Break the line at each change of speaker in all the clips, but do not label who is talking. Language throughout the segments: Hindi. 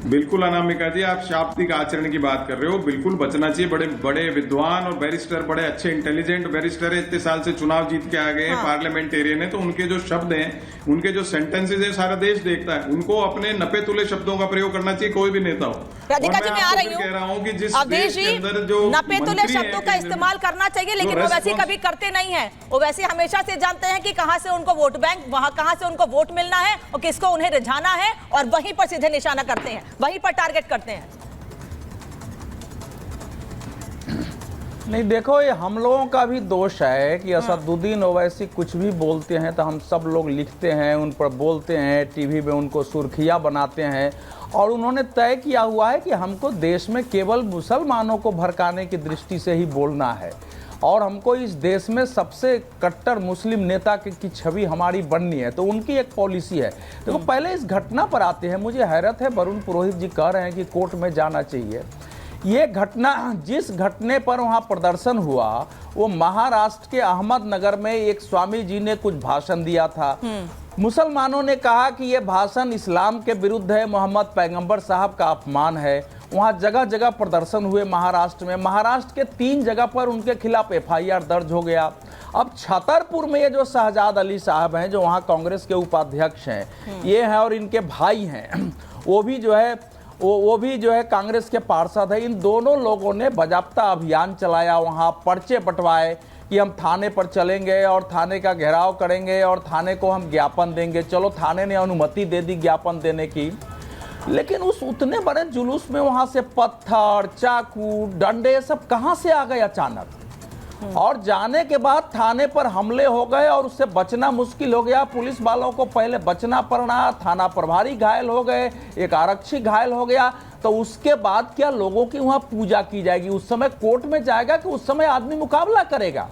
बिल्कुल अनामिका जी, आप शाब्दिक आचरण की बात कर रहे हो, बिल्कुल बचना चाहिए। बड़े बड़े विद्वान और बैरिस्टर, बड़े अच्छे इंटेलिजेंट बैरिस्टर है, इतने साल से चुनाव जीत के आ गए हैं, पार्लियामेंटेरियन है, तो उनके जो शब्द हैं, उनके जो सेंटेंसेज है, सारा देश देखता है। उनको अपने नपे तुले शब्दों का प्रयोग करना चाहिए, कोई भी नेता हो।
राधिका जी, मैं आ रही
कह रहा हूँ कि जिस
अवधेश
देश के अंदर
जी,
जो
नपे तुले शब्दों का इस्तेमाल करना चाहिए, लेकिन वो वैसे कभी करते नहीं है। वो वैसे हमेशा से जानते हैं कि कहां से उनको वोट बैंक, वहां कहां से उनको वोट मिलना है और किसको उन्हें रिझाना है, और वहीं पर सीधे निशाना करते हैं, वहीं पर टारगेट करते हैं।
नहीं, देखो, ये हम लोगों का भी दोष है कि असदुद्दीन ओवैसी कुछ भी बोलते हैं तो हम सब लोग लिखते हैं, उन पर बोलते हैं, टीवी में उनको सुर्खियां बनाते हैं। और उन्होंने तय किया हुआ है कि हमको देश में केवल मुसलमानों को भड़काने की दृष्टि से ही बोलना है, और हमको इस देश में सबसे कट्टर मुस्लिम नेता की छवि हमारी बननी है। तो उनकी एक पॉलिसी है। देखो, पहले इस घटना पर आते हैं। मुझे हैरत है, वरुण पुरोहित जी कह रहे हैं कि कोर्ट में जाना चाहिए। ये घटना, जिस घटने पर वहाँ प्रदर्शन हुआ, वो महाराष्ट्र के अहमदनगर में एक स्वामी जी ने कुछ भाषण दिया था। मुसलमानों ने कहा कि ये भाषण इस्लाम के विरुद्ध है, मोहम्मद पैगंबर साहब का अपमान है। वहाँ जगह जगह प्रदर्शन हुए महाराष्ट्र में। महाराष्ट्र के 3 जगह पर उनके खिलाफ FIR दर्ज हो गया। अब छतरपुर में ये जो शहजाद अली साहब हैं, जो वहाँ कांग्रेस के उपाध्यक्ष हैं, ये हैं, और इनके भाई हैं, वो भी जो है कांग्रेस के पार्षद है। इन दोनों लोगों ने बाजाप्ता अभियान चलाया, वहाँ पर्चे बंटवाए कि हम थाने पर चलेंगे और थाने का घेराव करेंगे और थाने को हम ज्ञापन देंगे। चलो, थाने ने अनुमति दे दी ज्ञापन देने की, लेकिन उस उतने बड़े जुलूस में वहाँ से पत्थर, चाकू, डंडे सब कहाँ से आ गए अचानक? और जाने के बाद थाने पर हमले हो गए और उससे बचना मुश्किल हो गया। पुलिस वालों को पहले बचना पड़ा, थाना प्रभारी घायल हो गए, एक आरक्षी घायल हो गया। तो उसके बाद क्या लोगों की वहां पूजा की जाएगी? उस समय कोर्ट में जाएगा कि उस समय आदमी मुकाबला करेगा?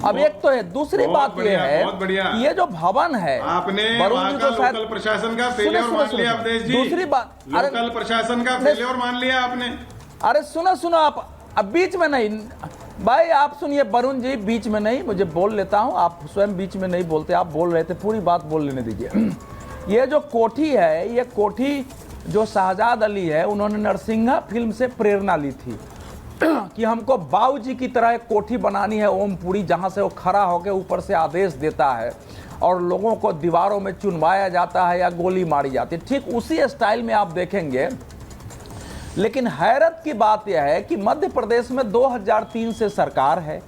अब एक तो है, दूसरी बात यह है कि ये जो भवन है,
आपने लोकल प्रशासन का फेलियर मान लिया अवधेश जी।
दूसरी बात,
लोकल प्रशासन का फेलियर मान लिया आपने।
अरे सुनो, आप अब बीच में नहीं भाई, आप सुनिए वरुण जी, बीच में नहीं, मुझे बोल लेता हूं, आप स्वयं बीच में नहीं बोलते। आप बोल रहे थे, पूरी बात बोल लेने दीजिए। ये जो कोठी है, ये कोठी जो शहजाद अली है, उन्होंने नरसिंहा फिल्म से प्रेरणा ली थी कि हमको बाबूजी की तरह एक कोठी बनानी है, ओमपुरी, जहां से वो खड़ा होकर ऊपर से आदेश देता है और लोगों को दीवारों में चुनवाया जाता है या गोली मारी जाती है। ठीक उसी स्टाइल में आप देखेंगे। लेकिन हैरत की बात यह है कि मध्य प्रदेश में 2003 से सरकार है,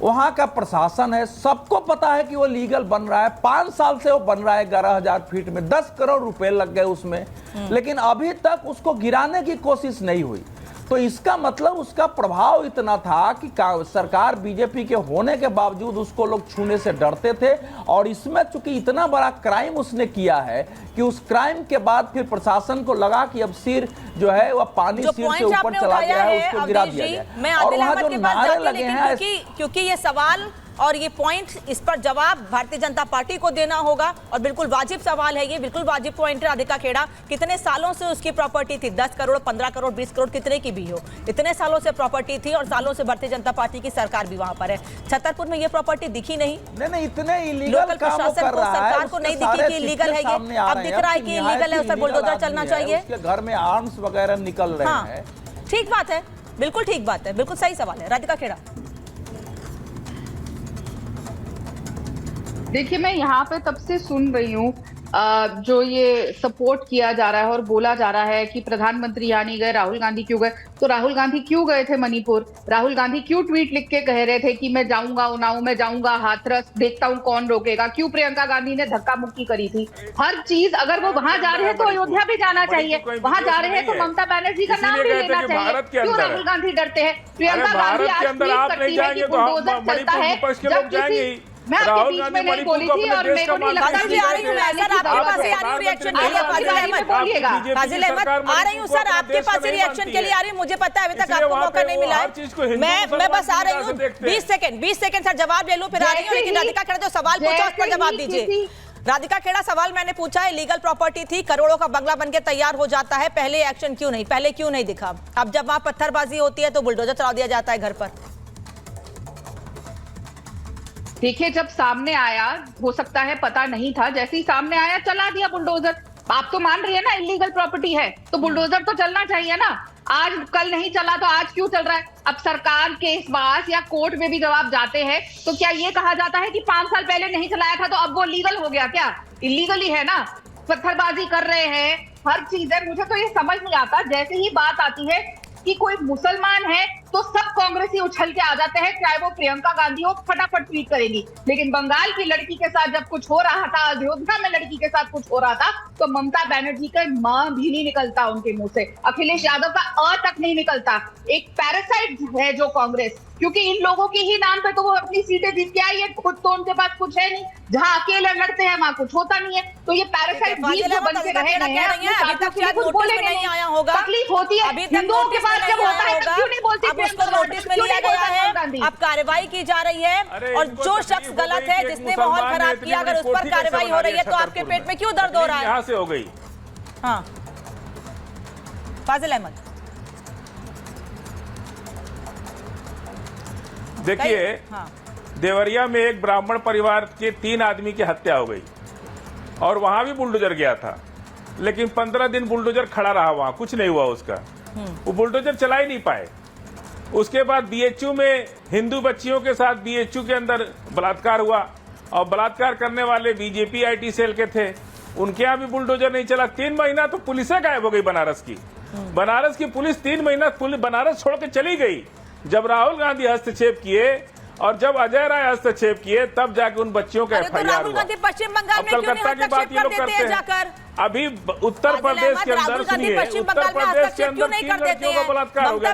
वहां का प्रशासन है, सबको पता है कि वो लीगल बन रहा है। 5 साल से वो बन रहा है 11,000 फीट में, 10 करोड़ रुपए लग गए उसमें, लेकिन अभी तक उसको गिराने की कोशिश नहीं हुई। तो इसका मतलब उसका प्रभाव इतना था कि सरकार बीजेपी के होने के बावजूद उसको लोग छूने से डरते थे। और इसमें चूंकि इतना बड़ा क्राइम उसने किया है कि उस क्राइम के बाद फिर प्रशासन को लगा कि अब सिर जो है वह पानी सिर से ऊपर चला गया है, उसको गिरा दिया गया। और वहाँ जो नारे लगे हैं,
क्योंकि ये सवाल और ये पॉइंट, इस पर जवाब भारतीय जनता पार्टी को देना होगा, और बिल्कुल वाजिब सवाल है ये, बिल्कुल वाजिब पॉइंट है। राधिका खेड़ा, कितने सालों से उसकी प्रॉपर्टी थी? 10 करोड़, 15 करोड़, 20 करोड़, कितने की भी हो, इतने सालों से प्रॉपर्टी थी, और सालों से भारतीय जनता पार्टी की सरकार भी वहां पर है। छतरपुर में ये प्रॉपर्टी दिखी नहीं,
इतने इलीगल
लोकल प्रशासन को, सरकार को नहीं दिखी कि इलीगल है ये। अब दिख रहा है कि इलीगल है, उस पर बुलडोजर चलना चाहिए।
उसके घर में आर्म्स वगैरह निकल रहे हैं।
ठीक बात है, बिल्कुल ठीक बात है, बिल्कुल सही सवाल है। राधिका खेड़ा,
देखिए, मैं यहाँ पे तब से सुन रही हूँ जो ये सपोर्ट किया जा रहा है और बोला जा रहा है कि प्रधानमंत्री यहाँ नहीं गए, राहुल गांधी क्यों गए? तो राहुल गांधी क्यों गए थे मणिपुर? राहुल गांधी क्यों ट्वीट लिख के कह रहे थे कि मैं जाऊंगा उन्नाव, मैं जाऊंगा हाथरस, देखता हूँ कौन रोकेगा? क्यों प्रियंका गांधी ने धक्का मुक्की करी थी? हर चीज, अगर वो वहां जा रहे हैं तो अयोध्या भी जाना चाहिए, वहां जा रहे हैं तो ममता बनर्जी का नाम भी लेना चाहिए। क्यों राहुल गांधी डरते हैं? प्रियंका गांधी आज ट्वीट करती है कि बुलडोजर चलता है, जब किसी, मैं आपके बीच में नहीं बोली थी और मेरे को नहीं लगता कि
आपके पास ही आ रही हूँ रिएक्शन के लिए। फाजिल अहमद आ रही हूँ सर, आपके पास ही रिएक्शन के लिए आ रही हूँ। मुझे पता है अभी तक आपको मौका नहीं मिला है, मैं बस आ रही हूँ। 20 सेकंड सर, जवाब ले लूँ फिर आ रही हूँ। लेकिन राधिका खेड़ा जो सवाल पूछा उस पर जवाब दीजिए। राधिका खेड़ा, सवाल मैंने पूछा है, लीगल प्रॉपर्टी थी, करोड़ों का बंगला बनके तैयार हो जाता है, पहले एक्शन क्यों नहीं, पहले क्यों नहीं दिखा? अब जब वहां पत्थरबाजी होती है तो बुलडोजर चला दिया जाता है घर पर।
देखिए, जब सामने आया, हो सकता है पता नहीं था, जैसे ही सामने आया चला दिया बुलडोजर। आप तो मान रही है ना इलीगल प्रॉपर्टी है, तो बुलडोजर तो चलना चाहिए ना। आज कल नहीं चला तो आज क्यों चल रहा है? अब सरकार के पास या कोर्ट में भी जब आप जाते हैं तो क्या ये कहा जाता है कि 5 साल पहले नहीं चलाया था तो अब वो लीगल हो गया? क्या इलीगल ही है ना। पत्थरबाजी कर रहे हैं, हर चीज है। मुझे तो ये समझ नहीं आता, जैसे ही बात आती है कि कोई मुसलमान है तो सब कांग्रेसी उछल के आ जाते हैं, चाहे वो प्रियंका गांधी हो, फटाफट ट्वीट करेगी। लेकिन बंगाल की लड़की के साथ जब कुछ हो रहा था, अयोध्या में लड़की के साथ कुछ हो रहा था, तो ममता बनर्जी का मां भी नहीं निकलता उनके मुंह से, अखिलेश यादव का अ तक नहीं निकलता। एक पैरासाइट है जो कांग्रेस, क्योंकि इन लोगों के ही नाम पे तो वो अपनी सीटें जीत के आई है, खुद तो उनके पास कुछ है नहीं। जहां अकेले लड़ते हैं वहां कुछ होता नहीं है। तो ये पैरासाइट बीच जो बन के रहे
नहीं आया होगा,
तकलीफ होती है हिंदुओं के पास जब होता है, क्यों नहीं बोलती?
अब उसको नोटिस में लिया गया है, अब कार्रवाई की जा रही है, और जो शख्स गलत है, जिसने माहौल खराब किया, अगर उस पर कार्रवाई हो रही है तो आपके पेट में क्यों दर्द हो रहा है?
यहाँ से हो गई।
हाँ, फाजिल अहमद
देखिए,
हाँ।
देवरिया में एक ब्राह्मण परिवार के 3 आदमी की हत्या हो गई और वहां भी बुलडोजर गया था, लेकिन 15 दिन बुलडोजर खड़ा रहा, वहां कुछ नहीं हुआ उसका, वो बुलडोजर चला ही नहीं पाए। उसके बाद बीएचयू में हिंदू बच्चियों के साथ बीएचयू के अंदर बलात्कार हुआ, और बलात्कार करने वाले बीजेपी आईटी सेल के थे, उनके यहाँ भी बुलडोजर नहीं चला। 3 महीना तो पुलिस गायब हो गई बनारस की। बनारस की पुलिस 3 महीना बनारस छोड़ के चली गई। जब राहुल गांधी हस्तक्षेप किए और जब अजय राय हस्तक्षेप किए, तब जाके उन बच्चियों का FIR हुआ।
पश्चिम बंगाल में
कलकत्ता की बात ये लोग करते हैं
जाकर,
अभी उत्तर प्रदेश के अंदर सुनिए, उत्तर प्रदेश के अंदर 3 लड़कियों का बलात्कार हो गया।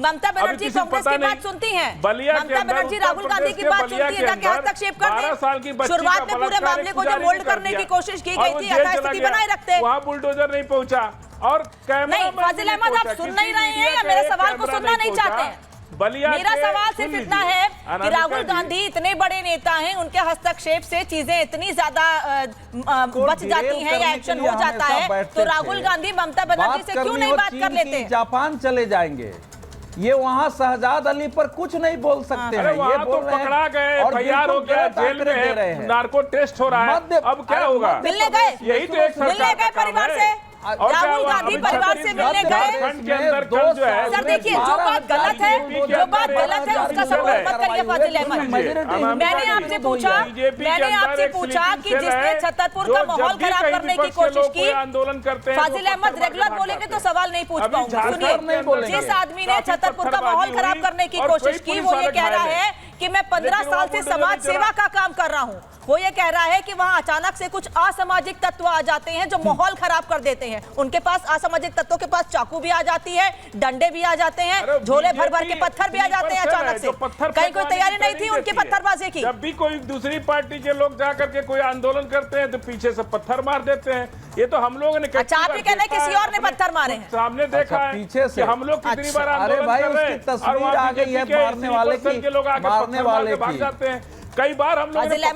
ममता बनर्जी कांग्रेस की बात सुनती हैं, ममता बनर्जी राहुल गांधी की बात सुनती है ताकि हस्तक्षेप कर दें। शुरुआत में पूरे मामले को जो मोल्ड करने की कोशिश की गई थी, यथास्थिति बनाए रखते,
वहाँ बुलडोजर नहीं पहुंचा। और
नहीं, फाजिल अहमद आप सुन नहीं रहे हैं या मेरे सवाल को सुनना नहीं चाहते हैं? मेरा सवाल सिर्फ इतना है कि राहुल गांधी इतने बड़े नेता हैं, उनके हस्तक्षेप से चीजें इतनी ज्यादा बच जाती हैं या एक्शन हो जाता है, तो राहुल गांधी ममता बनर्जी से क्यों नहीं बात कर लेते?
जापान चले जाएंगे, ये वहाँ शहजाद अली पर कुछ नहीं बोल सकते हैं।
ये तो पकड़ा गए, FIR हो गया, जेल में है, नार्को टेस्ट हो रहा है, अब क्या होगा?
मिलने गए,
यही तो एक
मिलने गए परिवार से, राहुल गांधी परिवार से मिलने गए। सर देखिए, जो बात गलत है, उसका सपोर्ट मत करिए फाजिल अहमद। मैंने आपसे पूछा कि जिसने छतरपुर का माहौल खराब करने की कोशिश की,
आंदोलन करते हैं,
फाजिल अहमद रेगुलर बोलेंगे तो सवाल नहीं पूछ पाऊंगा। सुनिए, जिस आदमी ने छतरपुर का माहौल खराब करने की कोशिश की, वो ये कह रहा है कि मैं 15 साल से समाज सेवा का काम कर रहा हूँ। वो ये कह रहा है कि वहाँ अचानक से कुछ असामाजिक तत्व आ जाते हैं जो माहौल खराब कर देते हैं। उनके पास असामाजिक तत्वों के पास चाकू भी आ जाती है, डंडे भी आ जाते हैं, झोले भर भर के पत्थर भी आ जाते हैं अचानक से। कहीं कोई तैयारी नहीं थी उनकी पत्थरबाजी की।
जब भी कोई दूसरी पार्टी के लोग जाकर के कोई आंदोलन करते हैं तो पीछे से पत्थर मार देते हैं। ये तो हम लोगों ने,
अच्छा आप ही कहना किसी और ने पत्थर मारे हैं?
सामने देखा है
पीछे से
हम लोग कितनी बार आंदोलन कर रहे हैं,
तस्वीर आ गई है मारने वाले की,
भाग जाते हैं। कई बार हम लोग